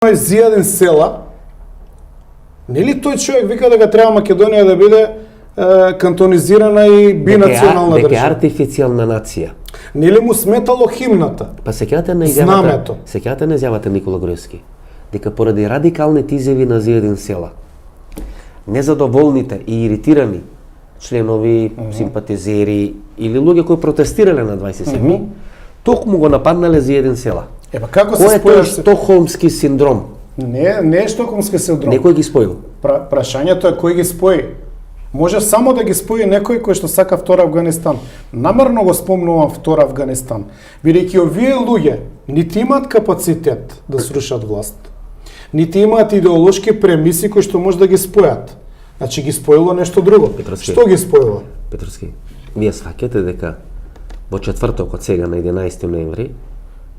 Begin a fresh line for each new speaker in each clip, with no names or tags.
Зијаден села, нели тој човек вика дека треба Македонија да биде кантонизирана и бинационална
дека е
држава?
артифицијална нација.
Нели му сметало химната?
Па сеќавате на
Знамето.
изјавата Никола Груевски, дека поради радикалните изјави на Зијаден села, незадоволните и иритирани членови, симпатизери или луѓе кои протестирале на 27-ми, токму го нападнале Зијаден села.
Ева како се
Кој е тој
споја?
стокхолмски синдром?
Не е штокхолмски синдром.
Некој ги споил.
Прашањето е кој ги спои. Може само да ги спои некој кој што сака втора Афганистан. Намерно го спомнувам втора Афганистан, бидејќи овие луѓе нити имаат капацитет да срушат власт, нити имаат идеолошки премиси кои што може да ги спојат. Значи ги споило нешто друго.
Петровски.
Што ги споило?
Петровски, вие сваќате дека во четврток од сега на 11 ноември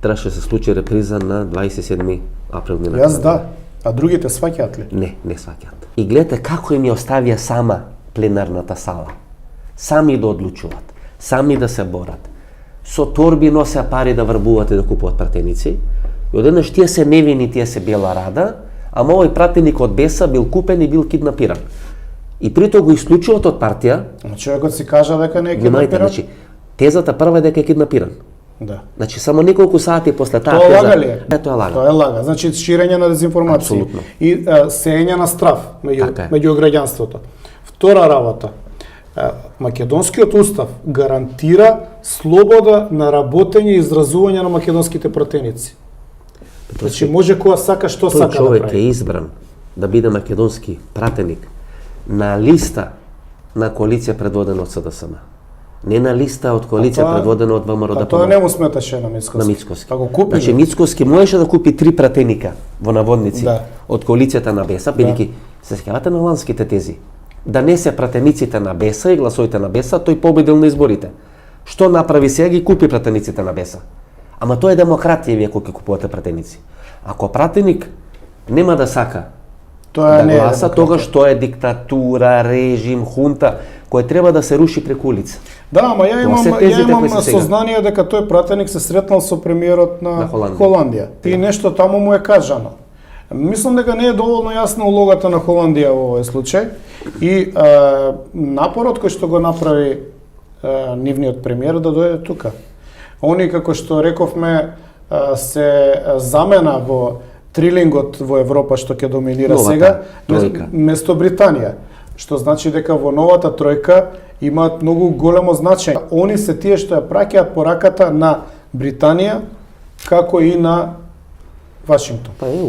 требаше да се случи реприза на 27 април минатата.
Јас да, а другите сваќаат ли?
Не сваќаат. И гледате како им ја оставија сама пленарната сала. Сами да одлучуваат, сами да се борат. Со торби носеа пари да врбуваат и да купуваат пратеници. И одеднаш тие се невини, тие се бела рада, ама овој пратеник од Беса бил купен и бил киднапиран. И притоа го исклучуваат од партија.
Човекот си кажа дека не е
Внимајте,
киднапиран.
значи, тезата прва е дека е киднапиран.
Да.
Значи, само неколку сати после таа
Тоа
теза...
лага ли е?
Тоа е лага.
Тоа е лага. Значи ширење на дезинформација.
Апсолутно.
И сеење на страв
Така е.
меѓу граѓанството. Втора работа. Македонскиот устав гарантира слобода на работење и изразување на македонските пратеници. Значи може која сака што
Тој
сака да
човек е
прави.
избран да биде македонски пратеник на листа на коалиција предводена од СДСМ. Не на листа од коалиција
тоа-
предводена од ВМРО
Па
да
тоа не му сметаше на Мицкоски.
на Мицкоски.
Па го купи.
Значи Мицкоски можеше да купи 3 пратеника во наводници
Да.
од коалицијата на Беса, бидејќи се сеќавате на ланските тези. Да не се пратениците на Беса и гласовите на Беса, тој победил на изборите. Што направи сега, ги купи пратениците на Беса. Ама тоа е демократија вие кога ќе купувате пратеници. Ако пратеник нема да сака
Тоа
да
не е
гласа,
демократија.
тогаш тоа е диктатура, режим, хунта, кој треба да се руши преку улица.
Да, ама ја
Тоа се
имам,
тезите
ја имам
кои се сега.
сознание дека тој пратеник се сретнал со премиерот на,
На Холандија.
Холандија. И нешто таму му е кажано. Мислам дека не е доволно јасна улогата на Холандија во овој случај и напорот кој што го направи нивниот премиер да дојде тука. Они, како што рековме, се замена во трилингот во Европа што ќе доминира
Новата
сега
тројка.
место Британија, што значи дека во новата тројка имаат многу големо значење. Они се тие што ја праќаат пораката на Британија како и на Вашингтон.
Па е